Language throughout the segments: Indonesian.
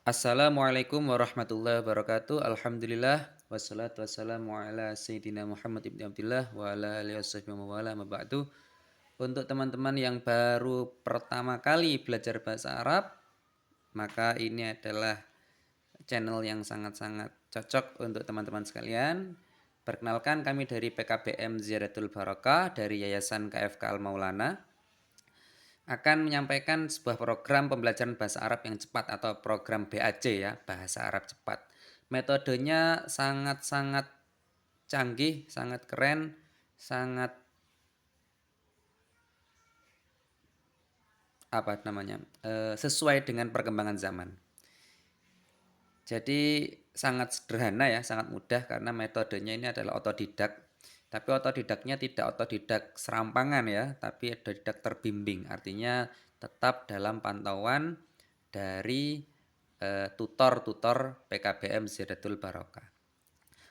Assalamualaikum warahmatullahi wabarakatuh. Alhamdulillah wassalatu wassalamu ala sayyidina Muhammad ibn Abdullah wa ala alihi washabihi wa wala ma ba'du. Untuk teman-teman yang baru pertama kali belajar bahasa Arab, maka ini adalah channel yang sangat-sangat cocok untuk teman-teman sekalian. Perkenalkan, kami dari PKBM Ziyaratul Barakah dari Yayasan KFK Al Maulana akan menyampaikan sebuah program pembelajaran bahasa Arab yang cepat atau program BAC ya, Bahasa Arab Cepat. Metodenya sangat-sangat canggih, sangat keren, sangat sesuai dengan perkembangan zaman. Jadi sangat sederhana ya, sangat mudah karena metodenya ini adalah otodidak. Tapi otodidaknya tidak otodidak serampangan ya, tapi otodidak terbimbing. Artinya tetap dalam pantauan dari tutor-tutor PKBM Ziyadatul Barokah.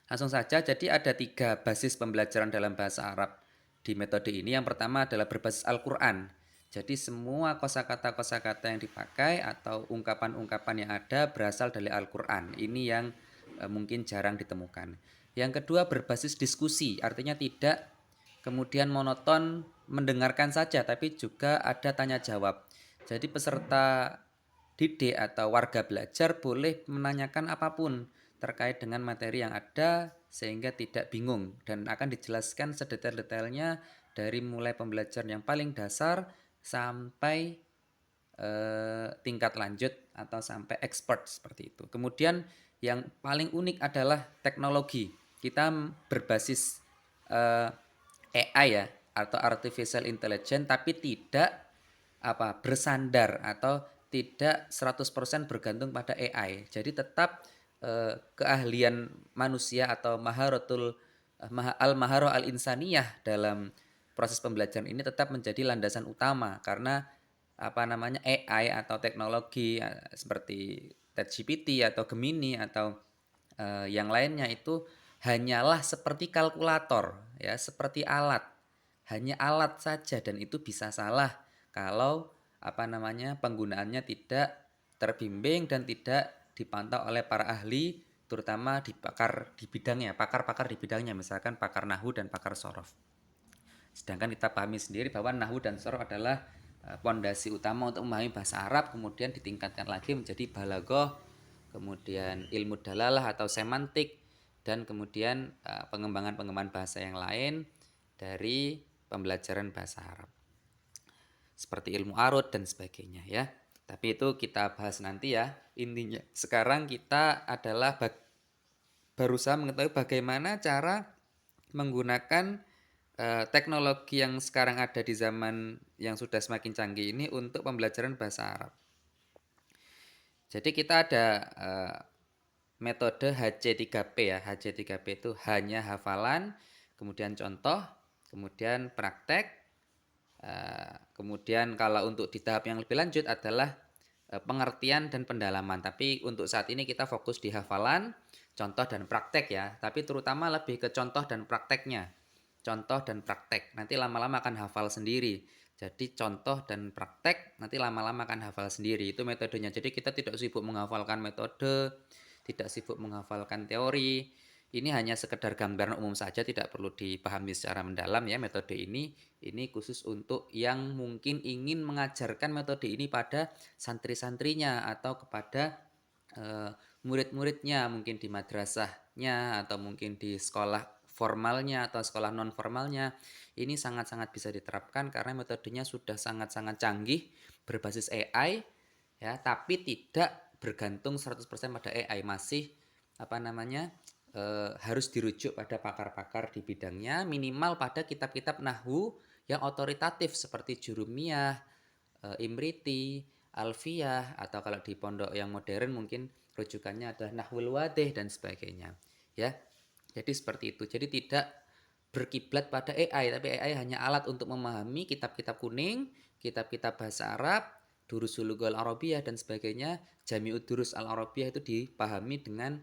Langsung saja, jadi ada 3 basis pembelajaran dalam bahasa Arab di metode ini. Yang pertama adalah berbasis Al-Quran. Jadi semua kosakata-kosakata yang dipakai atau ungkapan-ungkapan yang ada berasal dari Al-Quran. Ini yang mungkin jarang ditemukan. Yang kedua berbasis diskusi, artinya tidak kemudian monoton mendengarkan saja, tapi juga ada tanya jawab. Jadi peserta didik atau warga belajar boleh menanyakan apapun terkait dengan materi yang ada sehingga tidak bingung dan akan dijelaskan sedetail-detailnya dari mulai pembelajaran yang paling dasar sampai tingkat lanjut atau sampai expert seperti itu. Kemudian yang paling unik adalah teknologi. Kita berbasis AI ya atau artificial intelligence tapi tidak bersandar atau tidak 100% bergantung pada AI. Jadi tetap keahlian manusia atau al-maharah al-insaniyah dalam proses pembelajaran ini tetap menjadi landasan utama karena AI atau teknologi seperti ChatGPT atau Gemini atau yang lainnya itu hanyalah seperti kalkulator ya, seperti alat. Hanya alat saja dan itu bisa salah kalau penggunaannya tidak terbimbing dan tidak dipantau oleh para ahli terutama di bidangnya, pakar-pakar di bidangnya, misalkan pakar nahwu dan pakar sorof. Sedangkan kita pahami sendiri bahwa nahwu dan sorof adalah pondasi utama untuk memahami bahasa Arab, kemudian ditingkatkan lagi menjadi balaghah, kemudian ilmu dalalah atau semantik, dan kemudian pengembangan-pengembangan bahasa yang lain dari pembelajaran bahasa Arab. Seperti ilmu arut dan sebagainya ya. Tapi itu kita bahas nanti ya. Intinya sekarang kita adalah berusaha mengetahui bagaimana cara menggunakan teknologi yang sekarang ada di zaman yang sudah semakin canggih ini untuk pembelajaran bahasa Arab. Jadi kita ada metode HC3P ya. HC3P itu hanya hafalan, kemudian contoh, kemudian praktek, kemudian kalau untuk di tahap yang lebih lanjut adalah pengertian dan pendalaman. Tapi untuk saat ini kita fokus di hafalan, contoh dan praktek ya. Tapi terutama lebih ke contoh dan prakteknya. Contoh dan praktek. Nanti lama-lama akan hafal sendiri. Jadi contoh dan praktek nanti lama-lama akan hafal sendiri. Itu metodenya. Jadi kita tidak sibuk menghafalkan metode, tidak sibuk menghafalkan teori. Ini hanya sekedar gambaran umum saja, tidak perlu dipahami secara mendalam ya metode ini. Ini khusus untuk yang mungkin ingin mengajarkan metode ini pada santri-santrinya atau kepada murid-muridnya, mungkin di madrasahnya atau mungkin di sekolah formalnya atau sekolah non formalnya. Ini sangat-sangat bisa diterapkan karena metodenya sudah sangat-sangat canggih berbasis AI ya, tapi tidak bergantung 100% pada AI, masih harus dirujuk pada pakar-pakar di bidangnya, minimal pada kitab-kitab nahwu yang otoritatif seperti Jurumiyah, Imriti, Alfiyah, atau kalau di pondok yang modern mungkin rujukannya adalah Nahwul Wadih dan sebagainya. Ya. Jadi seperti itu. Jadi tidak berkiblat pada AI, tapi AI hanya alat untuk memahami kitab-kitab kuning, kitab-kitab bahasa Arab, Durusul Lughal Arabiyah dan sebagainya. Jami'ud Durus Al Arabiyah itu dipahami dengan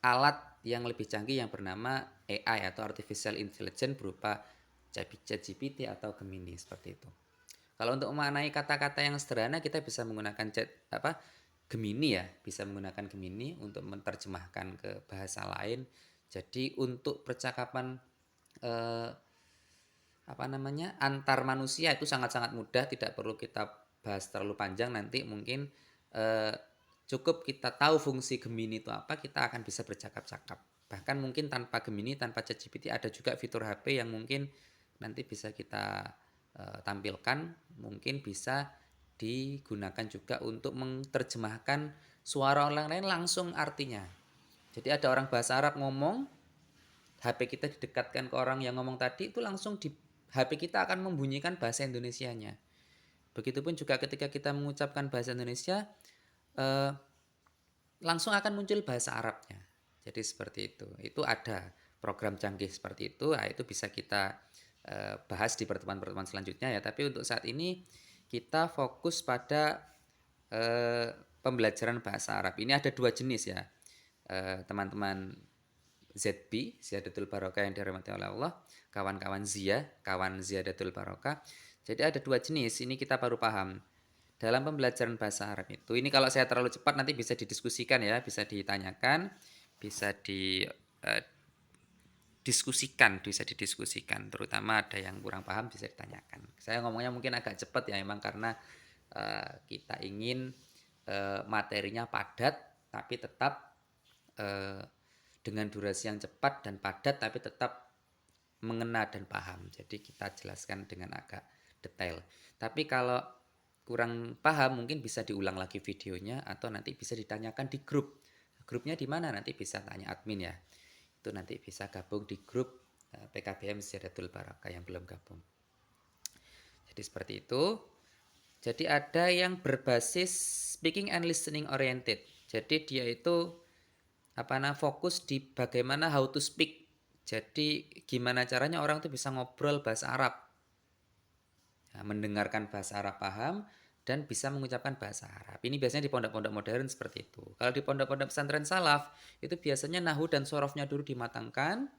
alat yang lebih canggih yang bernama AI atau Artificial Intelligence berupa ChatGPT atau Gemini seperti itu. Kalau untuk memaknai kata-kata yang sederhana kita bisa menggunakan Gemini ya, bisa menggunakan Gemini untuk menerjemahkan ke bahasa lain. Jadi untuk percakapan eh, apa namanya antar manusia itu sangat-sangat mudah, tidak perlu kita bahas terlalu panjang. Nanti mungkin eh, cukup kita tahu fungsi Gemini itu apa, kita akan bisa bercakap-cakap. Bahkan mungkin tanpa Gemini, tanpa ChatGPT ada juga fitur HP yang mungkin nanti bisa kita tampilkan, mungkin bisa digunakan juga untuk menerjemahkan suara orang lain langsung artinya. Jadi ada orang bahasa Arab ngomong, HP kita didekatkan ke orang yang ngomong tadi, itu langsung di HP kita akan membunyikan bahasa Indonesianya. Begitupun juga ketika kita mengucapkan bahasa Indonesia, eh, langsung akan muncul bahasa Arabnya. Jadi seperti itu. Itu ada program canggih seperti itu. Nah, itu bisa kita bahas di pertemuan-pertemuan selanjutnya ya. Tapi untuk saat ini kita fokus pada eh, pembelajaran bahasa Arab. Ini ada dua jenis ya, teman-teman ZB, Ziyadatul Barokah yang dirahmati oleh Allah, kawan-kawan Zia, kawan Ziyadatul Barokah. Jadi ada dua jenis, ini kita baru paham. Dalam pembelajaran bahasa Arab itu, ini kalau saya terlalu cepat nanti bisa didiskusikan ya, bisa ditanyakan, bisa bisa didiskusikan, terutama ada yang kurang paham bisa ditanyakan. Saya ngomongnya mungkin agak cepat ya, memang karena kita ingin materinya padat, tapi tetap eh, dengan durasi yang cepat dan padat, tapi tetap mengena dan paham. Jadi kita jelaskan dengan agak detail. Tapi kalau kurang paham mungkin bisa diulang lagi videonya atau nanti bisa ditanyakan di grup. Grupnya di mana nanti bisa tanya admin ya. Itu nanti bisa gabung di grup PKBM Ziyadatul Barakah yang belum gabung. Jadi seperti itu. Jadi ada yang berbasis speaking and listening oriented. Jadi dia itu fokus di bagaimana how to speak. Jadi gimana caranya orang tuh bisa ngobrol bahasa Arab. Nah, mendengarkan bahasa Arab paham dan bisa mengucapkan bahasa Arab. Ini biasanya di pondok-pondok modern seperti itu. Kalau di pondok-pondok pesantren salaf, itu biasanya nahu dan sorofnya dulu dimatangkan,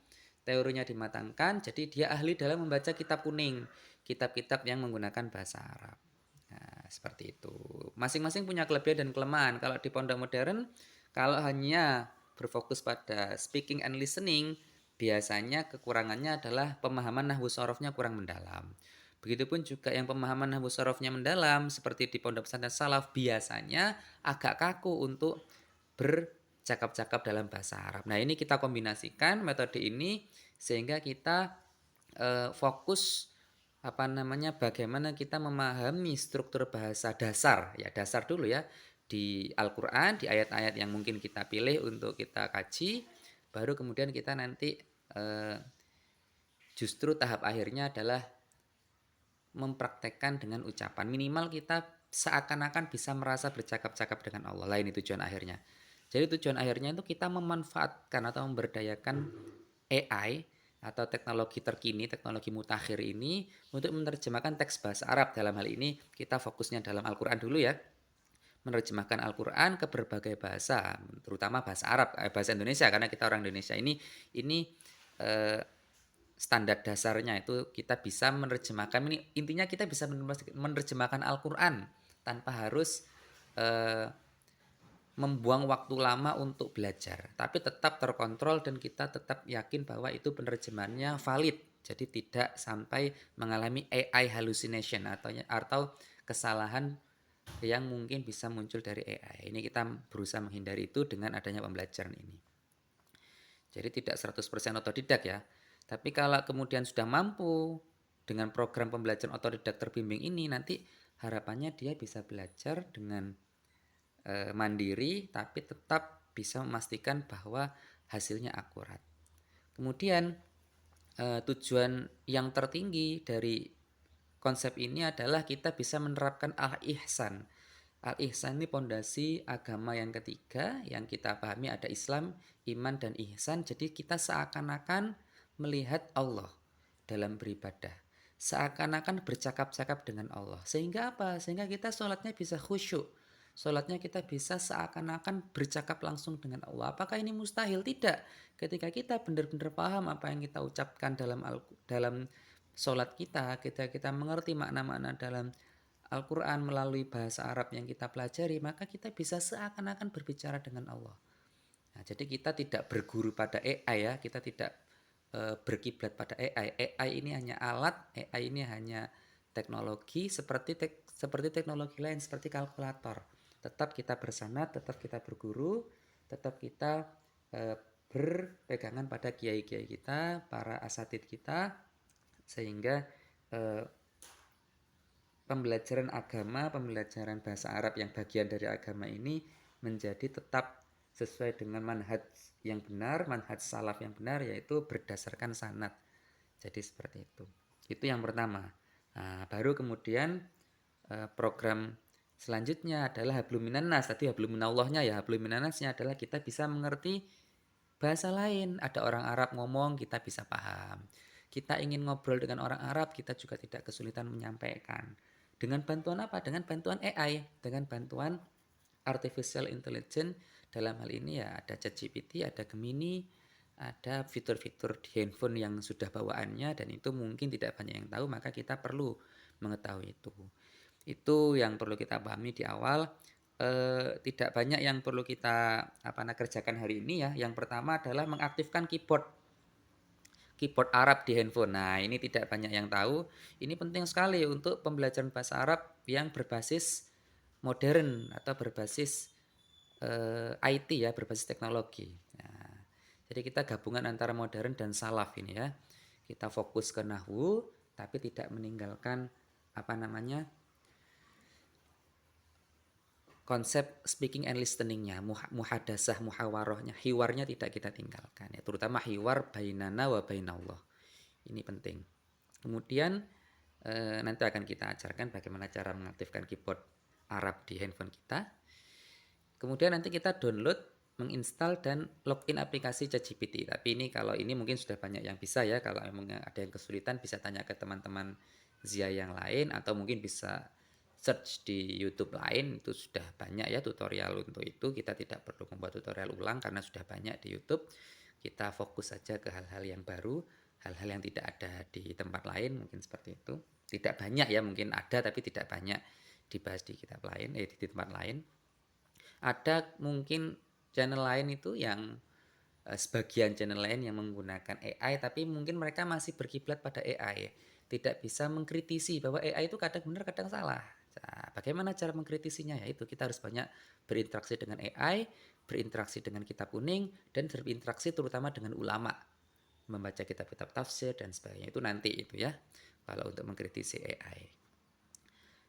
teorinya dimatangkan, jadi dia ahli dalam membaca kitab kuning, kitab-kitab yang menggunakan bahasa Arab. Nah, seperti itu. Masing-masing punya kelebihan dan kelemahan. Kalau di pondok modern, kalau hanya berfokus pada speaking and listening, biasanya kekurangannya adalah pemahaman nahwu sorofnya kurang mendalam. Begitupun juga yang pemahaman nahwu sorofnya mendalam, seperti di pondok pesantren salaf, biasanya agak kaku untuk bercakap-cakap dalam bahasa Arab. Nah, ini kita kombinasikan metode ini sehingga kita fokus bagaimana kita memahami struktur bahasa dasar ya, dasar dulu ya, di Al-Qur'an, di ayat-ayat yang mungkin kita pilih untuk kita kaji, baru kemudian kita nanti justru tahap akhirnya adalah mempraktekkan dengan ucapan. Minimal kita seakan-akan bisa merasa bercakap-cakap dengan Allah. Lain itu tujuan akhirnya. Jadi tujuan akhirnya itu kita memanfaatkan atau memberdayakan AI atau teknologi terkini, teknologi mutakhir ini untuk menerjemahkan teks bahasa Arab. Dalam hal ini kita fokusnya dalam Al-Quran dulu ya. Menerjemahkan Al-Quran ke berbagai bahasa, terutama bahasa Arab, bahasa Indonesia, karena kita orang Indonesia ini eh, standar dasarnya itu kita bisa menerjemahkan, ini intinya kita bisa menerjemahkan Al-Quran tanpa harus membuang waktu lama untuk belajar, tapi tetap terkontrol dan kita tetap yakin bahwa itu penerjemahannya valid, jadi tidak sampai mengalami AI hallucination atau kesalahan yang mungkin bisa muncul dari AI. Ini kita berusaha menghindari itu dengan adanya pembelajaran ini. Jadi tidak 100% otodidak ya. Tapi kalau kemudian sudah mampu dengan program pembelajaran otodidak terbimbing ini, nanti harapannya dia bisa belajar dengan mandiri tapi tetap bisa memastikan bahwa hasilnya akurat. Kemudian tujuan yang tertinggi dari konsep ini adalah kita bisa menerapkan al-ihsan. Al-ihsan ini pondasi agama yang ketiga yang kita pahami, ada Islam, iman, dan ihsan. Jadi kita seakan-akan melihat Allah dalam beribadah. Seakan-akan bercakap-cakap dengan Allah. Sehingga apa? Sehingga kita sholatnya bisa khusyuk. Sholatnya kita bisa seakan-akan bercakap langsung dengan Allah. Apakah ini mustahil? Tidak. Ketika kita benar-benar paham apa yang kita ucapkan dalam sholat kita mengerti makna-makna dalam Al-Quran melalui bahasa Arab yang kita pelajari, maka kita bisa seakan-akan berbicara dengan Allah. Nah, jadi kita tidak berguru pada AI ya, kita tidak berkiblat pada AI. AI ini hanya alat, AI ini hanya teknologi seperti teknologi lain seperti kalkulator. Tetap kita bersanad, tetap kita berguru, tetap kita eh, berpegangan pada kiai-kiai kita, para asatid kita, sehingga eh, pembelajaran agama, pembelajaran bahasa Arab yang bagian dari agama ini menjadi tetap sesuai dengan manhaj yang benar, manhaj salaf yang benar, yaitu berdasarkan sanad. Jadi seperti itu. Itu yang pertama. Nah, baru kemudian program selanjutnya adalah hablum minan nas. Tadi hablum minallahnya ya, hablum minan nasnya adalah kita bisa mengerti bahasa lain. Ada orang Arab ngomong, kita bisa paham. Kita ingin ngobrol dengan orang Arab, kita juga tidak kesulitan menyampaikan. Dengan bantuan apa? Dengan bantuan AI, dengan bantuan artificial intelligence. Dalam hal ini ya ada ChatGPT, ada Gemini, ada fitur-fitur di handphone yang sudah bawaannya, dan itu mungkin tidak banyak yang tahu, maka kita perlu mengetahui itu. Itu yang perlu kita pahami di awal. Tidak banyak yang perlu kita kerjakan hari ini ya. Yang pertama adalah mengaktifkan keyboard Arab di handphone. Nah, ini tidak banyak yang tahu. Ini penting sekali untuk pembelajaran bahasa Arab yang berbasis modern atau berbasis IT ya, berbasis teknologi. Nah, jadi kita gabungan antara modern dan salaf ini ya. Kita fokus ke nahwu tapi tidak meninggalkan apa namanya konsep speaking and listeningnya, muhadasah, muhawarohnya, hiwarnya tidak kita tinggalkan ya, terutama hiwar bainana wa bainallah. Ini penting. Kemudian nanti akan kita ajarkan bagaimana cara mengaktifkan keyboard Arab di handphone kita. Kemudian nanti kita download, menginstal dan login aplikasi ChatGPT. Tapi ini kalau ini mungkin sudah banyak yang bisa ya. Kalau memang ada yang kesulitan bisa tanya ke teman-teman Zia yang lain, atau mungkin bisa search di YouTube lain, itu sudah banyak ya tutorial untuk itu. Kita tidak perlu membuat tutorial ulang karena sudah banyak di YouTube. Kita fokus saja ke hal-hal yang baru, hal-hal yang tidak ada di tempat lain, mungkin seperti itu. Tidak banyak ya, mungkin ada tapi tidak banyak dibahas di kitab lain, di tempat lain. Ada mungkin channel lain itu yang sebagian channel lain yang menggunakan AI, tapi mungkin mereka masih berkiblat pada AI, tidak bisa mengkritisi bahwa AI itu kadang benar kadang salah. Nah, bagaimana cara mengkritisinya? Ya itu kita harus banyak berinteraksi dengan AI, berinteraksi dengan kitab kuning, dan berinteraksi terutama dengan ulama, membaca kitab-kitab tafsir dan sebagainya. Itu nanti itu ya, kalau untuk mengkritisi AI.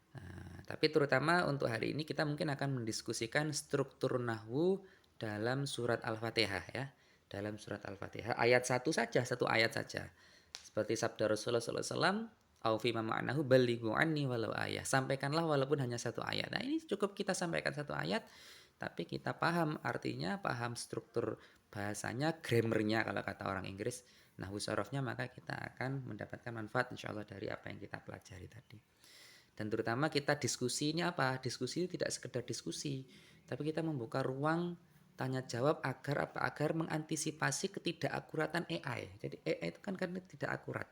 Nah, tapi terutama untuk hari ini kita mungkin akan mendiskusikan struktur nahwu dalam surat Al-Fatihah ya. Dalam surat Al-Fatihah ayat satu saja, satu ayat saja. Seperti sabda Rasulullah SAW, au fima ma'nahu balighu anni walau ayat. Sampaikanlah walaupun hanya satu ayat. Nah, ini cukup kita sampaikan satu ayat, tapi kita paham artinya, paham struktur bahasanya, grammarnya kalau kata orang Inggris, nahwu sorofnya, maka kita akan mendapatkan manfaat insya Allah dari apa yang kita pelajari tadi. Dan terutama kita diskusi ini apa? Diskusi ini tidak sekedar diskusi, tapi kita membuka ruang tanya jawab agar mengantisipasi ketidakakuratan AI. Jadi AI itu kan tidak akurat.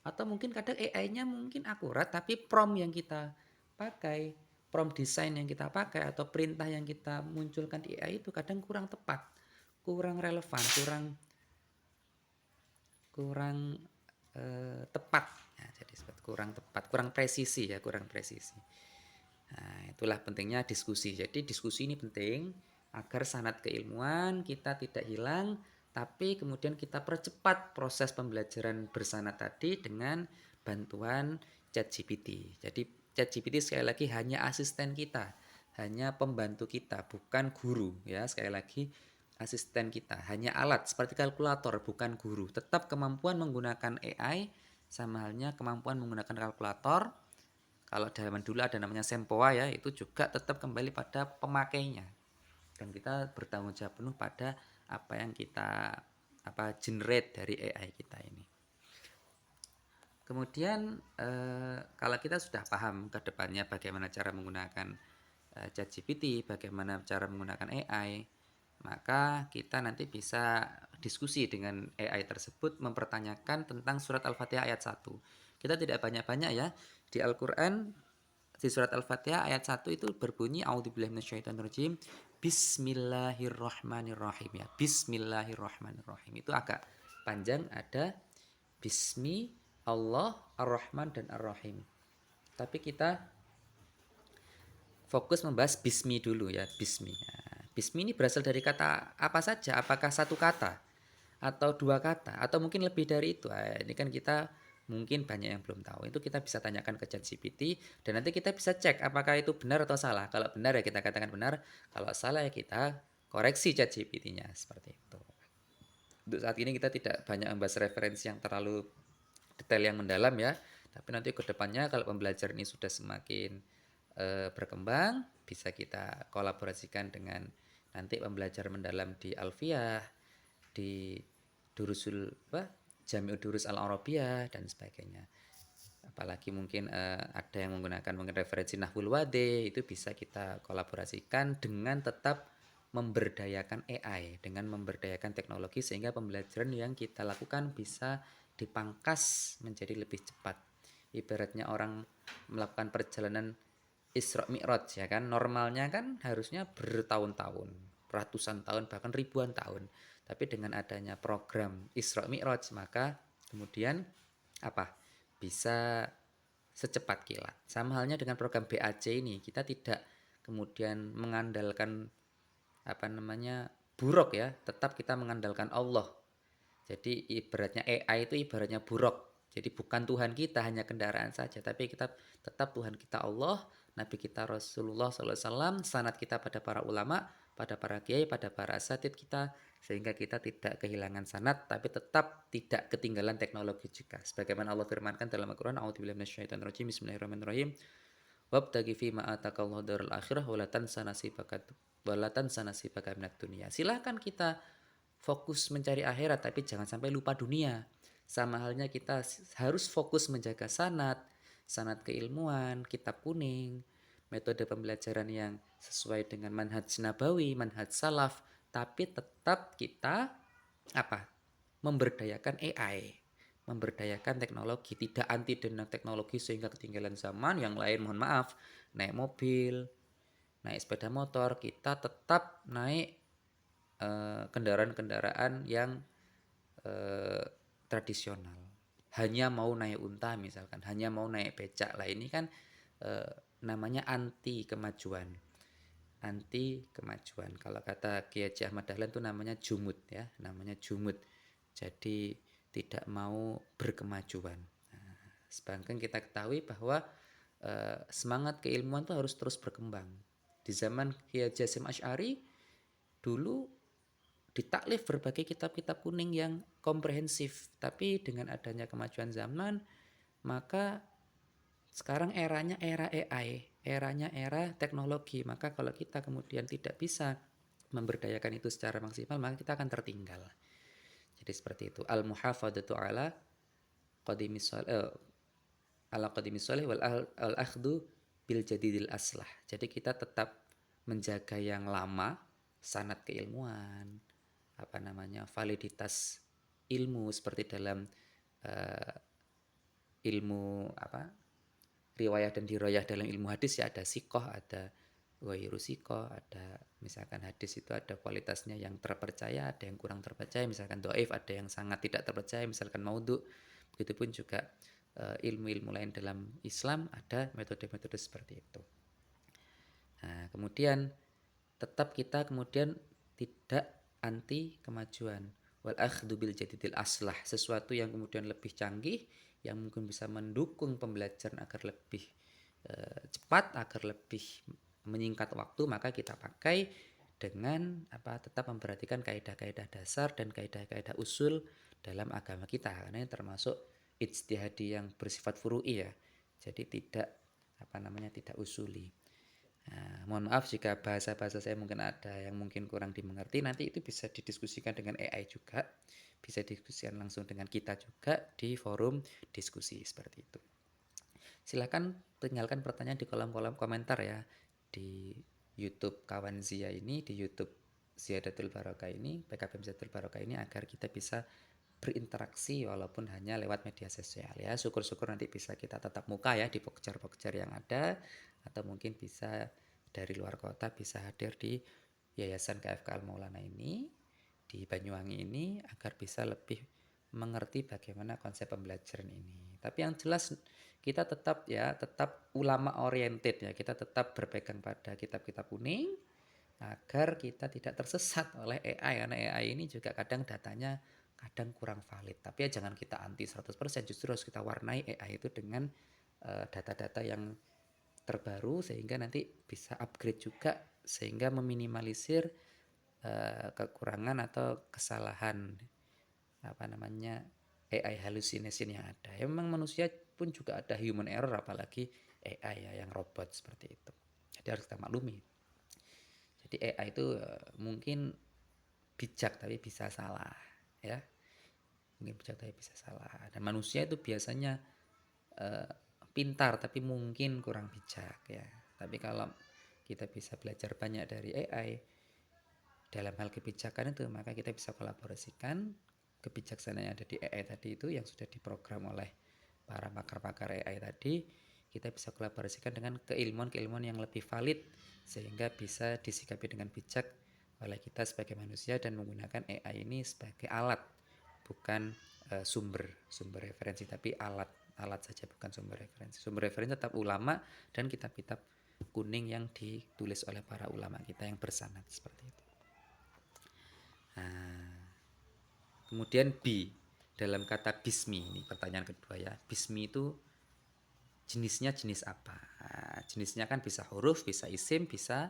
Atau mungkin kadang AI-nya mungkin akurat, tapi prompt yang kita pakai, prompt desain yang kita pakai atau perintah yang kita munculkan di AI itu kadang kurang tepat, kurang relevan, kurang kurang tepat ya, jadi kurang tepat, kurang presisi ya, kurang presisi. Nah, itulah pentingnya diskusi. Jadi diskusi ini penting agar sanad keilmuan kita tidak hilang, tapi kemudian kita percepat proses pembelajaran bersanad tadi dengan bantuan ChatGPT. Jadi ChatGPT sekali lagi hanya asisten kita, hanya pembantu kita, bukan guru ya. Sekali lagi asisten kita, hanya alat seperti kalkulator, bukan guru. Tetap kemampuan menggunakan AI sama halnya kemampuan menggunakan kalkulator. Kalau zaman dulu ada namanya Sempoa ya, itu juga tetap kembali pada pemakainya. Dan kita bertanggung jawab penuh pada apa yang kita generate dari AI kita ini. Kemudian kalau kita sudah paham ke depannya bagaimana cara menggunakan ChatGPT, bagaimana cara menggunakan AI, maka kita nanti bisa diskusi dengan AI tersebut, mempertanyakan tentang surat Al-Fatihah ayat 1. Kita tidak banyak-banyak ya, di Al-Quran Di surat Al-Fatihah ayat 1 itu berbunyi a'udzubillahi minasyaitonirrajim. Bismillahirrahmanirrahim ya. Bismillahirrahmanirrahim. Itu agak panjang, ada Bismi Allah Ar-Rahman dan Ar-Rahim. Tapi kita fokus membahas Bismi dulu ya, Bismi. Nah, Bismi ini berasal dari kata apa saja? Apakah satu kata atau dua kata atau mungkin lebih dari itu? Nah, ini kan kita mungkin banyak yang belum tahu. Itu kita bisa tanyakan ke ChatGPT dan nanti kita bisa cek apakah itu benar atau salah. Kalau benar ya kita katakan benar, kalau salah ya kita koreksi ChatGPT-nya seperti itu. Untuk saat ini kita tidak banyak membahas referensi yang terlalu detail yang mendalam ya. Tapi nanti ke depannya kalau pembelajaran ini sudah semakin berkembang, bisa kita kolaborasikan dengan nanti pembelajaran mendalam di Alfiyah, di Durusul Jami'ud Durus Al-Arabiyah dan sebagainya. Apalagi mungkin ada yang menggunakan mungkin referensi Nahwul Wade, itu bisa kita kolaborasikan dengan tetap memberdayakan AI, dengan memberdayakan teknologi sehingga pembelajaran yang kita lakukan bisa dipangkas menjadi lebih cepat. Ibaratnya orang melakukan perjalanan Isra Mi'raj ya kan, normalnya kan harusnya bertahun-tahun, ratusan tahun bahkan ribuan tahun. Tapi dengan adanya program Isra Mi'raj maka kemudian apa? Bisa secepat kilat. Sama halnya dengan program BAC ini, kita tidak kemudian mengandalkan apa namanya buruk ya, tetap kita mengandalkan Allah. Jadi ibaratnya AI itu ibaratnya buruk. Jadi bukan Tuhan kita hanya kendaraan saja, tapi kita tetap Tuhan kita Allah, Nabi kita Rasulullah SAW, sanad kita pada para ulama, pada para kiai, pada para asatid kita, sehingga kita tidak kehilangan sanad, tapi tetap tidak ketinggalan teknologi juga. Sebagaimana Allah firmankan dalam Al-Quran, A'udzubillahi minasyaitonirrajim, Bismillahirrahmanirrahim. Wabtaghi fima atakallahu darul akhirah walatan sanasibaka minat dunia. Silakan kita fokus mencari akhirat tapi jangan sampai lupa dunia. Sama halnya kita harus fokus menjaga sanad keilmuan, kitab kuning, metode pembelajaran yang sesuai dengan manhaj nabawi, manhaj salaf, tapi tetap kita apa? Memberdayakan AI, memberdayakan teknologi, tidak anti dengan teknologi sehingga ketinggalan zaman. Yang lain mohon maaf, naik mobil, naik sepeda motor, kita tetap naik kendaraan-kendaraan yang tradisional. Hanya mau naik unta misalkan, hanya mau naik becak lah, ini kan namanya anti kemajuan. Anti kemajuan. Kalau kata Kiai Haji Ahmad Dahlan itu namanya jumud ya, namanya jumud. Jadi tidak mau berkemajuan. Nah, sedangkan kita ketahui bahwa semangat keilmuan itu harus terus berkembang. Di zaman Kiai Haji Hasyim Asy'ari dulu ditaklif berbagai kitab-kitab kuning yang komprehensif, tapi dengan adanya kemajuan zaman maka sekarang eranya era AI, eranya era teknologi. Maka kalau kita kemudian tidak bisa memberdayakan itu secara maksimal, maka kita akan tertinggal. Jadi seperti itu. Al-muhafadzatu ala qadimis salih wal akhdu bil jadidil aslah. Jadi kita tetap menjaga yang lama, sanad keilmuan, apa namanya, validitas ilmu seperti dalam ilmu apa, riwayah dan diroyah dalam ilmu hadis ya, ada sikoh, ada wairu sikoh, ada misalkan hadis itu ada kualitasnya yang terpercaya, ada yang kurang terpercaya, misalkan doif, ada yang sangat tidak terpercaya, misalkan maudhu. Begitupun juga ilmu-ilmu lain dalam Islam ada metode-metode seperti itu. Nah, kemudian tetap kita kemudian tidak anti kemajuan. Wal akhdhu bil jadidil aslah, sesuatu yang kemudian lebih canggih, yang mungkin bisa mendukung pembelajaran agar lebih cepat, agar lebih menyingkat waktu, maka kita pakai dengan tetap memperhatikan kaidah-kaidah dasar dan kaidah-kaidah usul dalam agama kita, karena ini termasuk ijtihadi yang bersifat furu'i ya. Jadi tidak tidak usuli. Nah, mohon maaf jika bahasa-bahasa saya mungkin ada yang mungkin kurang dimengerti, nanti itu bisa didiskusikan dengan AI juga, bisa diskusikan langsung dengan kita juga di forum diskusi seperti itu. Silakan tinggalkan pertanyaan di kolom-kolom komentar ya, di YouTube kawan Zia ini, di YouTube Ziyadatul Barokah ini, PKBM Ziyadatul Barokah ini, agar kita bisa berinteraksi walaupun hanya lewat media sosial ya. Syukur-syukur nanti bisa kita tatap muka ya di pokjar-pokjar yang ada, atau mungkin bisa dari luar kota bisa hadir di Yayasan KFK Al Maulana ini di Banyuwangi ini agar bisa lebih mengerti bagaimana konsep pembelajaran ini. Tapi yang jelas kita tetap ulama oriented ya, kita tetap berpegang pada kitab-kitab kuning agar kita tidak tersesat oleh AI, karena AI ini juga kadang datanya kadang kurang valid. Tapi ya jangan kita anti 100%, justru harus kita warnai AI itu dengan data-data yang terbaru sehingga nanti bisa upgrade juga sehingga meminimalisir kekurangan atau kesalahan apa namanya AI hallucination yang ada. Ya, memang manusia pun juga ada human error apalagi AI ya yang robot seperti itu. Jadi harus kita maklumi. Jadi AI itu mungkin bijak tapi bisa salah ya. Mungkin bijak tapi bisa salah. Dan manusia itu biasanya eh, pintar tapi mungkin kurang bijak ya. Tapi kalau kita bisa belajar banyak dari AI dalam hal kebijakan itu, maka kita bisa kolaborasikan kebijaksanaan yang ada di AI tadi itu yang sudah diprogram oleh para pakar-pakar AI tadi, kita bisa kolaborasikan dengan keilmuan-keilmuan yang lebih valid sehingga bisa disikapi dengan bijak oleh kita sebagai manusia dan menggunakan AI ini sebagai alat, bukan sumber referensi, tapi alat saja, bukan sumber referensi. Sumber referensi tetap ulama dan kitab-kitab kuning yang ditulis oleh para ulama kita yang bersanad seperti itu. Nah, kemudian B dalam kata bismi, ini pertanyaan kedua ya. Bismi itu jenisnya jenis apa? Nah, jenisnya kan bisa huruf, bisa isim, bisa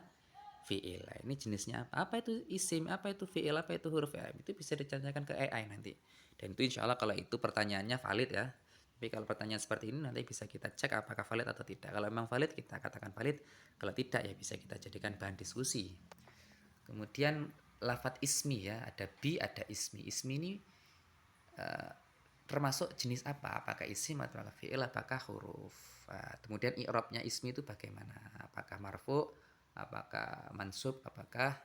fiil. Nah, ini jenisnya apa? Apa itu isim? Apa itu fiil? Apa itu huruf? Ya, itu bisa ditanyakan ke AI nanti. Dan itu insya Allah kalau itu pertanyaannya valid ya. Tapi kalau pertanyaan seperti ini nanti bisa kita cek apakah valid atau tidak. Kalau memang valid kita katakan valid. Kalau tidak ya bisa kita jadikan bahan diskusi. Kemudian lafat ismi ya, ada bi, ada ismi. Ismi ini termasuk jenis apa? Apakah isim atau fi'il, apakah huruf? Nah, kemudian i'rabnya ismi itu bagaimana? Apakah marfu, apakah mansub, apakah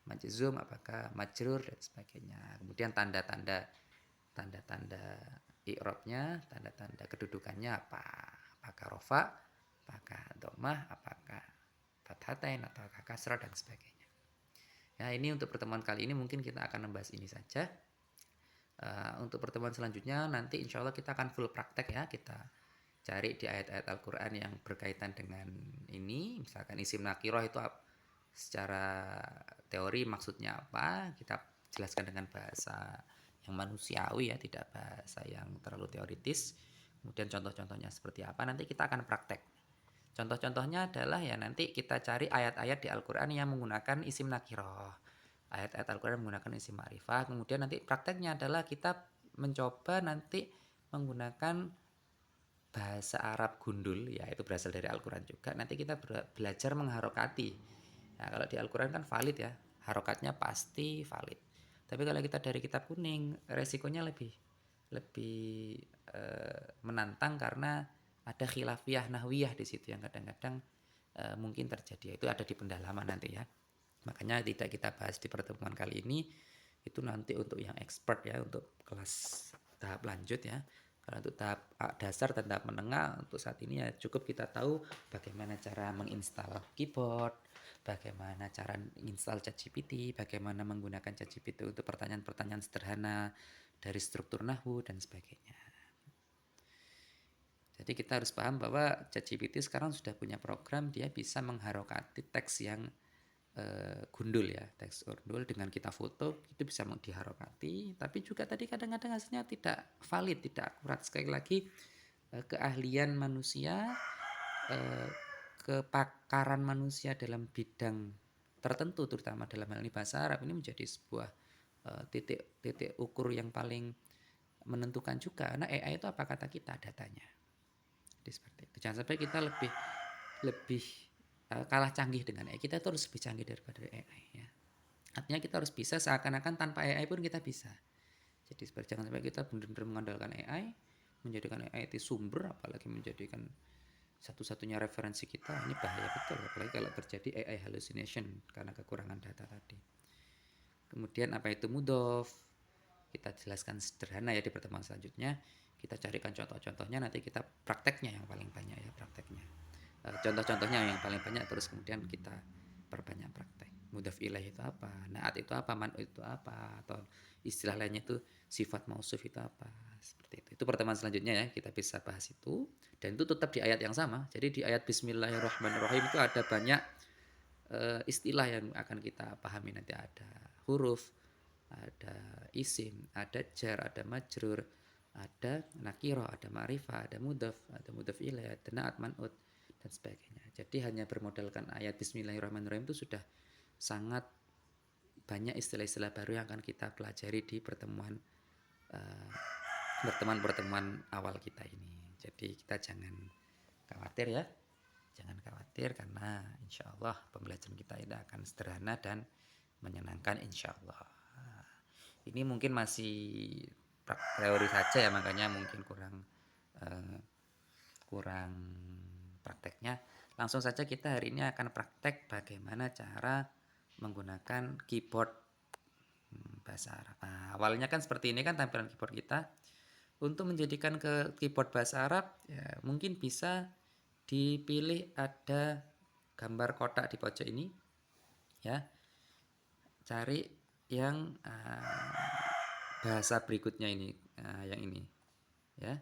majzum, apakah majrur dan sebagainya. Kemudian tanda-tanda i'rabnya, tanda-tanda kedudukannya apa? Apakah rofa, apakah domah, apakah fathatain ataukah kasrah dan sebagainya. Ya, ini untuk pertemuan kali ini mungkin kita akan membahas ini saja. Untuk pertemuan selanjutnya nanti insya Allah kita akan full praktek ya, kita cari di ayat-ayat Al-Quran yang berkaitan dengan ini, misalkan isim nakiroh itu secara teori maksudnya apa, kita jelaskan dengan bahasa yang manusiawi ya, tidak bahasa yang terlalu teoritis. Kemudian contoh-contohnya seperti apa nanti kita akan praktek. Contoh-contohnya adalah ya nanti kita cari ayat-ayat di Al-Quran yang menggunakan isim nakiroh, ayat-ayat Al-Quran menggunakan isim ma'rifah. Kemudian nanti prakteknya adalah kita mencoba nanti menggunakan bahasa Arab gundul, ya itu berasal dari Al-Quran juga. Nanti kita belajar mengharokati. Nah, kalau di Al-Quran kan valid ya, harokatnya pasti valid. Tapi kalau kita dari kitab kuning, resikonya lebih lebih menantang karena ada khilafiyah nahwiyah di situ yang kadang-kadang mungkin terjadi. Itu ada di pendalaman nanti ya. Makanya tidak kita bahas di pertemuan kali ini, itu nanti untuk yang expert ya, untuk kelas tahap lanjut ya. Kalau untuk tahap dasar dan tahap menengah untuk saat ini ya cukup kita tahu bagaimana cara menginstal keyboard, bagaimana cara menginstal ChatGPT, bagaimana menggunakan ChatGPT untuk pertanyaan-pertanyaan sederhana dari struktur nahwu dan sebagainya. Jadi kita harus paham bahwa ChatGPT sekarang sudah punya program, dia bisa mengharokati teks yang gundul ya, teks gundul dengan kita foto itu bisa diharokati, tapi juga tadi kadang-kadang hasilnya tidak valid, tidak akurat. Sekali lagi keahlian manusia, kepakaran manusia dalam bidang tertentu terutama dalam hal ini bahasa Arab ini menjadi sebuah titik ukur yang paling menentukan juga, karena AI itu apa kata kita datanya. Jadi seperti itu. Jangan sampai kita lebih lebih kalah canggih dengan AI. Kita itu harus lebih canggih daripada AI ya. Artinya kita harus bisa seakan-akan tanpa AI pun kita bisa. Jadi jangan sampai kita benar-benar mengandalkan AI, menjadikan AI itu sumber, apalagi menjadikan satu-satunya referensi kita. Ini bahaya betul, apalagi kalau terjadi AI hallucination karena kekurangan data tadi. Kemudian apa itu mudhof? Kita jelaskan sederhana ya di pertemuan selanjutnya. Kita carikan contoh-contohnya, nanti kita prakteknya yang paling banyak ya, prakteknya. contoh-contohnya yang paling banyak, terus kemudian kita perbanyak praktek. Mudhaf ilaih itu apa, naat itu apa, man itu apa, atau istilah lainnya itu sifat mausuf itu apa, seperti itu. Itu pertemuan selanjutnya ya, kita bisa bahas itu, dan itu tetap di ayat yang sama. Jadi di ayat Bismillahirrahmanirrahim itu ada banyak istilah yang akan kita pahami nanti. Ada huruf, ada isim, ada jar, ada majrur, ada nakiro, ada ma'rifah, ada mudhaf ilaih, ada naat, man'ut, dan sebagainya. Jadi hanya bermodalkan ayat Bismillahirrahmanirrahim itu sudah sangat banyak istilah-istilah baru yang akan kita pelajari di pertemuan-pertemuan awal kita ini. Jadi kita jangan khawatir ya, jangan khawatir, karena insya Allah pembelajaran kita ini akan sederhana dan menyenangkan insya Allah. Ini mungkin masih teori saja ya, makanya mungkin kurang prakteknya. Langsung saja kita hari ini akan praktek bagaimana cara menggunakan keyboard bahasa Arab. Nah, awalnya kan seperti ini kan tampilan keyboard kita. Untuk menjadikan ke keyboard bahasa Arab ya, mungkin bisa dipilih ada gambar kotak di pojok ini ya. Cari yang bahasa berikutnya ini, yang ini ya.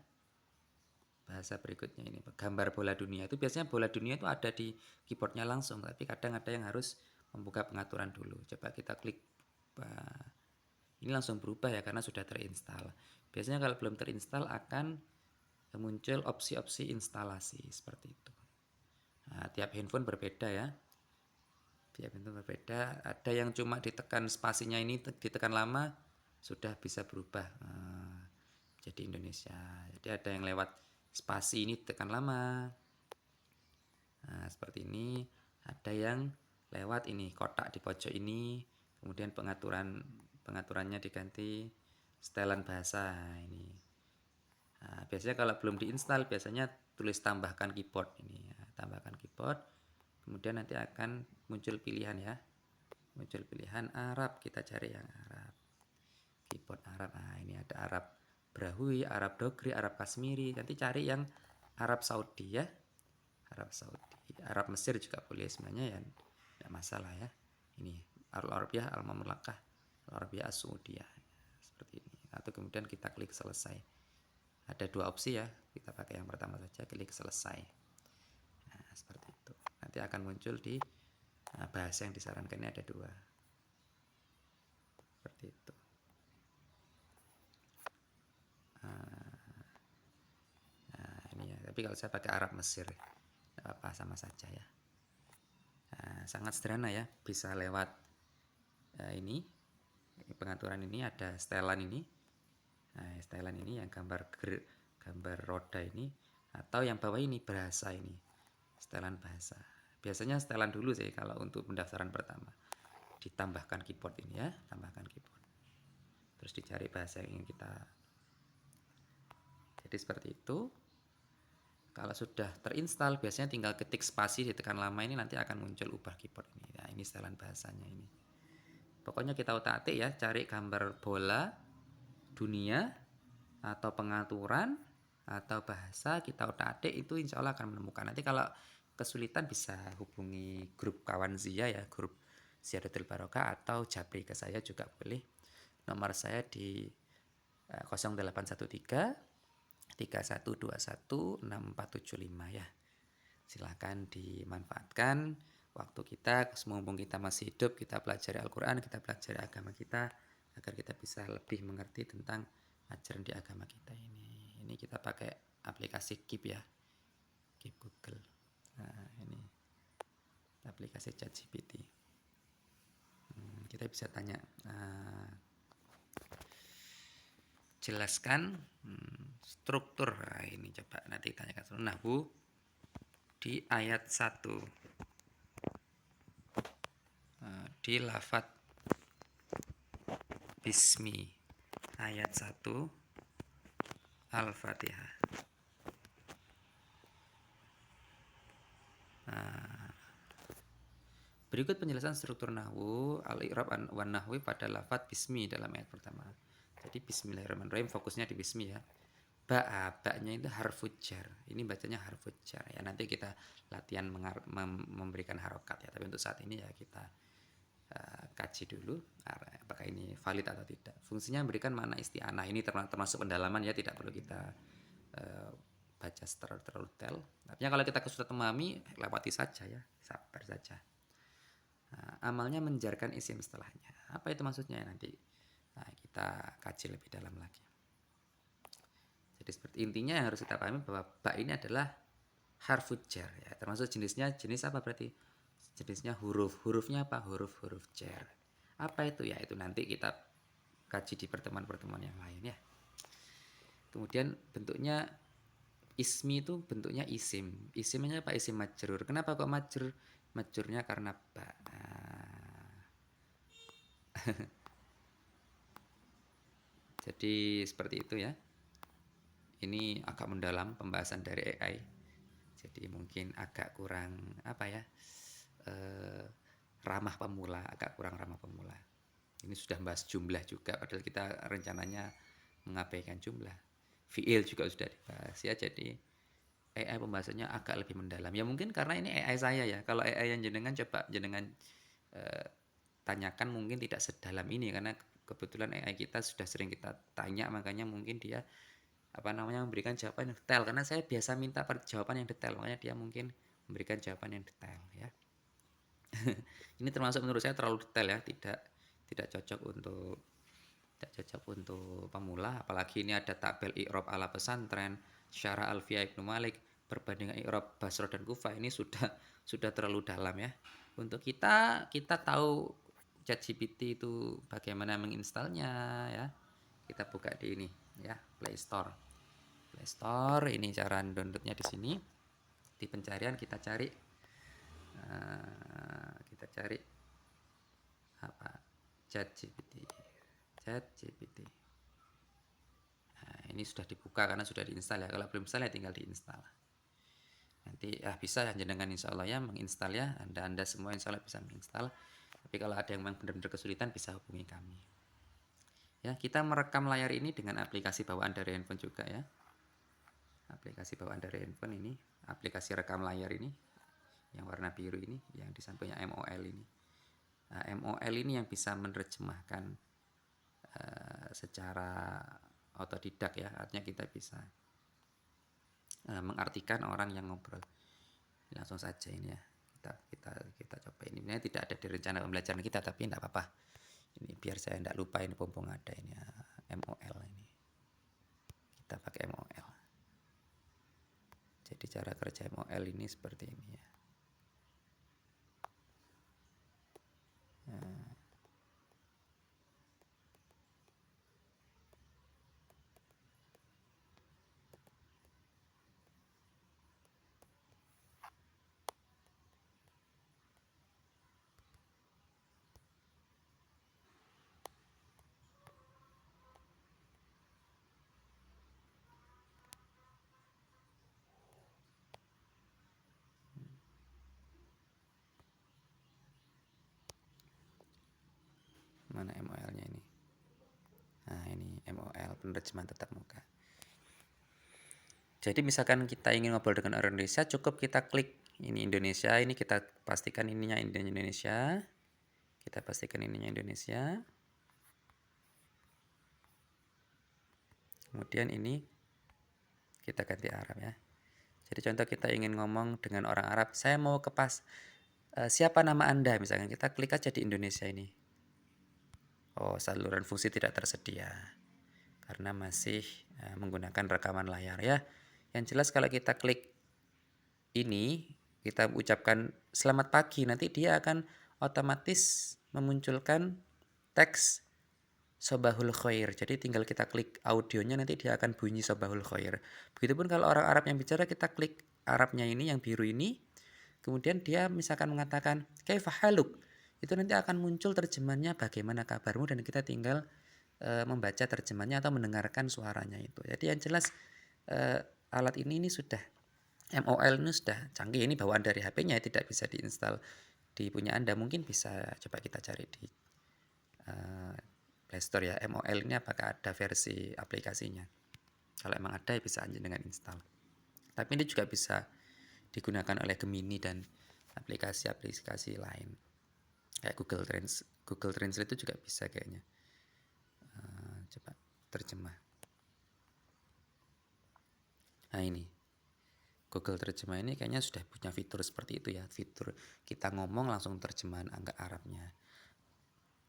Bahasa berikutnya ini gambar bola dunia. Itu biasanya bola dunia itu ada di keyboardnya langsung, tapi kadang ada yang harus membuka pengaturan dulu. Coba kita klik, ini langsung berubah ya karena sudah terinstall. Biasanya kalau belum terinstall akan muncul opsi-opsi instalasi seperti itu. Nah, tiap handphone berbeda ya. Tiap handphone berbeda. Ada yang cuma ditekan spasinya ini, ditekan lama sudah bisa berubah jadi Indonesia. Jadi ada yang lewat spasi ini tekan lama. Nah, seperti ini. Ada yang lewat ini kotak di pojok ini, kemudian pengaturannya diganti setelan bahasa ini. Nah, biasanya kalau belum diinstal biasanya tulis tambahkan keyboard ini ya. Tambahkan keyboard, kemudian nanti akan muncul pilihan ya. Muncul pilihan Arab, kita cari yang Arab. Keyboard Arab. Nah, ini ada Arab Brahui, Arab Dogri, Arab Kasmiri. Nanti cari yang Arab Saudi ya. Arab Saudi. Arab Mesir juga boleh sebenarnya ya. Tidak masalah ya. Ini Al-Arabiyah Al-Mamlakah, Al-Arabiyah As-Saudiyah. Seperti ini. Atau kemudian kita klik selesai. Ada dua opsi ya. Kita pakai yang pertama saja, klik selesai. Nah, seperti itu. Nanti akan muncul di bahasa yang disarankan ini ada dua. Seperti itu. Tapi kalau saya pakai Arab Mesir, apa sama saja ya. Nah, sangat sederhana ya, bisa lewat ini pengaturan ini, ada setelan ini. Nah, setelan ini yang gambar roda ini, atau yang bawah ini bahasa ini, setelan bahasa. Biasanya setelan dulu sih kalau untuk pendaftaran pertama. Ditambahkan keyboard ini ya, tambahkan keyboard. Terus dicari bahasa yang ingin kita. Jadi seperti itu. Kalau sudah terinstall biasanya tinggal ketik spasi, ditekan lama ini nanti akan muncul ubah keyboard ini. Nah, ini setelan bahasanya ini. Pokoknya kita otak-atik ya, cari gambar bola dunia atau pengaturan atau bahasa, kita otak-atik itu insya Allah akan menemukan. Nanti kalau kesulitan bisa hubungi grup kawan Zia ya, grup Ziyadatul Barokah, atau japri ke saya juga boleh. Nomor saya di 0813 3121 6475 ya. Silakan dimanfaatkan waktu kita, mumpung kita masih hidup, kita pelajari Al-Quran, kita pelajari agama kita, agar kita bisa lebih mengerti tentang ajaran di agama kita ini. Ini kita pakai aplikasi Keep ya, Keep Google. Nah, ini aplikasi ChatGPT. Kita bisa tanya, jelaskan struktur. Nah, ini coba nanti tanyakan struktur nahwu di ayat 1 di lafaz bismi ayat 1 Al-Fatihah. Berikut penjelasan struktur nahwu al-i'rab wan nahwi pada lafaz bismi dalam ayat pertama. Jadi bismillahirrahmanirrahim, fokusnya di bismi ya. Baknya itu harfu jar. Ini bacanya harfu jar ya. Nanti kita latihan memberikan harokat ya. Tapi untuk saat ini ya kita kaji dulu apakah ini valid atau tidak. Fungsinya memberikan makna isti'anah. Ini termasuk pendalaman ya, tidak perlu kita baca terlalu detail. Artinya kalau kita sudah memahami, lewati saja ya, sabar saja. Amalnya menjarkan isim setelahnya. Apa itu maksudnya nanti? Kita kaji lebih dalam lagi. Jadi seperti intinya yang harus kita pahami bahwa ba ini adalah harfu jar ya. Termasuk jenis apa berarti? Jenisnya hurufnya apa? Huruf jar. Apa itu ya? Itu nanti kita kaji di pertemuan-pertemuan yang lain ya. Kemudian bentuknya ismi itu bentuknya isim. Isimnya apa? Isim majrur. Kenapa kok majrur? Majrurnya karena ba. Jadi seperti itu ya. Ini agak mendalam pembahasan dari AI. Jadi mungkin agak kurang ramah pemula, agak kurang ramah pemula. Ini sudah bahas jumlah juga, padahal kita rencananya mengabaikan jumlah. Fi'il juga sudah dibahas ya, jadi AI pembahasannya agak lebih mendalam. Ya mungkin karena ini AI saya ya. Kalau AI yang jenengan coba jenengan tanyakan mungkin tidak sedalam ini, karena kebetulan AI kita sudah sering kita tanya, makanya mungkin dia memberikan jawaban yang detail, karena saya biasa minta jawaban yang detail, makanya dia mungkin memberikan jawaban yang detail ya. Ini termasuk menurut saya terlalu detail ya, tidak cocok untuk pemula, apalagi ini ada tabel i'rab ala pesantren, syarah Alfiyah Ibnu Malik, perbandingan i'rab Basra dan Kufah, ini sudah terlalu dalam ya. Untuk kita tahu ChatGPT itu bagaimana menginstalnya ya. Kita buka di ini ya, Play Store. Ini cara downloadnya di sini. Di pencarian kita cari apa? ChatGPT. Nah, ini sudah dibuka karena sudah diinstal ya. Kalau belum install ya tinggal diinstal. Nanti bisa jenengan insya Allah ya menginstal ya. Anda semua insya Allah bisa menginstal. Tapi kalau ada yang memang benar-benar kesulitan bisa hubungi kami. Ya, kita merekam layar ini dengan aplikasi bawaan dari handphone juga ya. Aplikasi bawaan dari handphone ini, aplikasi rekam layar ini yang warna biru ini, yang di sampingnya MOL ini. Nah, MOL ini yang bisa menerjemahkan secara otodidak ya, artinya kita bisa mengartikan orang yang ngobrol. Langsung saja ini ya, kita coba ini. Ini tidak ada di rencana pembelajaran kita, tapi tidak apa-apa. Ini biar saya tidak lupa, ini pompong ada ini ya, MOL ini. Kita pakai MOL. Jadi cara kerja MOL ini seperti ini ya. Mana MOL-nya ini? Nah, ini MOL, penerjemahan tatap muka. Jadi misalkan kita ingin ngobrol dengan orang Indonesia, cukup kita klik ini Indonesia, ini kita pastikan ininya Indonesia. Kita pastikan ininya Indonesia. Kemudian ini kita ganti Arab ya. Jadi contoh kita ingin ngomong dengan orang Arab, saya mau siapa nama Anda, misalkan kita klik aja di Indonesia ini. Oh, saluran fungsi tidak tersedia karena masih menggunakan rekaman layar ya. Yang jelas kalau kita klik ini, kita ucapkan selamat pagi, nanti dia akan otomatis memunculkan teks Sobahul Khair. Jadi tinggal kita klik audionya, nanti dia akan bunyi Sobahul Khair. Begitupun kalau orang Arab yang bicara, kita klik Arabnya ini yang biru ini, kemudian dia misalkan mengatakan kaifa haluk, itu nanti akan muncul terjemahannya bagaimana kabarmu, dan kita tinggal membaca terjemahannya atau mendengarkan suaranya itu. Jadi yang jelas alat ini sudah MOL ini sudah canggih. Ini bawaan dari HP-nya, tidak bisa diinstal di punya Anda. Mungkin bisa coba kita cari di Play Store ya, MOL ini apakah ada versi aplikasinya. Kalau emang ada ya bisa dengan install. Tapi ini juga bisa digunakan oleh Gemini dan aplikasi-aplikasi lain. Kayak Google Translate itu juga bisa kayaknya. Coba terjemah. Nah ini Google Terjemah ini kayaknya sudah punya fitur seperti itu ya. Fitur kita ngomong langsung terjemahan angka Arabnya.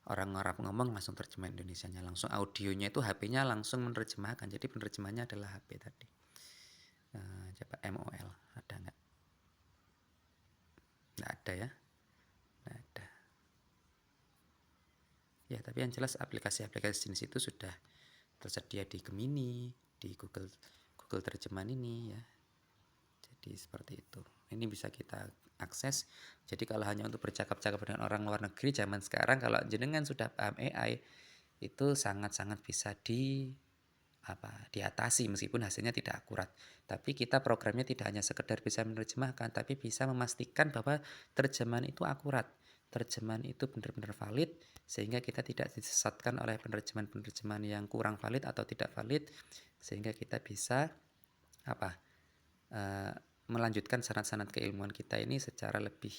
Orang Arab ngomong langsung terjemahan Indonesianya. Langsung audionya itu HP-nya langsung menerjemahkan. Jadi penerjemahnya adalah HP tadi. Coba MOL ada nggak? Nggak ada ya. Nggak ada. Ya tapi yang jelas aplikasi-aplikasi jenis itu sudah tersedia di Gemini, di Google Terjemahan ini ya. Jadi seperti itu. Ini bisa kita akses. Jadi kalau hanya untuk bercakap-cakap dengan orang luar negeri zaman sekarang, kalau jenengan sudah paham AI, itu sangat-sangat bisa diatasi meskipun hasilnya tidak akurat. Tapi kita programnya tidak hanya sekedar bisa menerjemahkan, tapi bisa memastikan bahwa terjemahan itu akurat. Terjemahan itu benar-benar valid sehingga kita tidak disesatkan oleh penerjemahan-penerjemahan yang kurang valid atau tidak valid, sehingga kita bisa melanjutkan sanad-sanad keilmuan kita ini secara lebih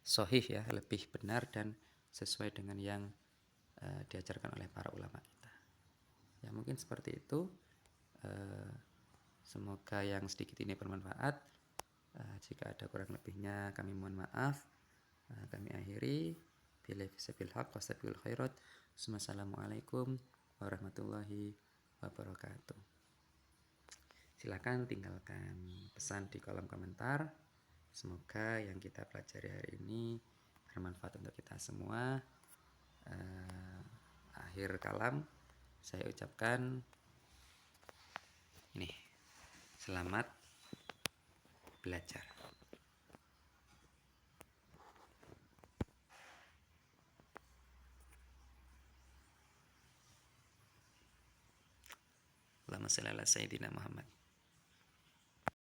sahih ya, lebih benar dan sesuai dengan yang diajarkan oleh para ulama kita. Ya mungkin seperti itu. Semoga yang sedikit ini bermanfaat. Jika ada kurang lebihnya kami mohon maaf. Kami akhiri. Billahi fisabil haq wasabil khairat. Wassalamualaikum warahmatullahi wabarakatuh. Silakan tinggalkan pesan di kolom komentar. Semoga yang kita pelajari hari ini bermanfaat untuk kita semua. Akhir kalam saya ucapkan ini, selamat belajar. Allahumma shalli ala sayyidina Muhammad.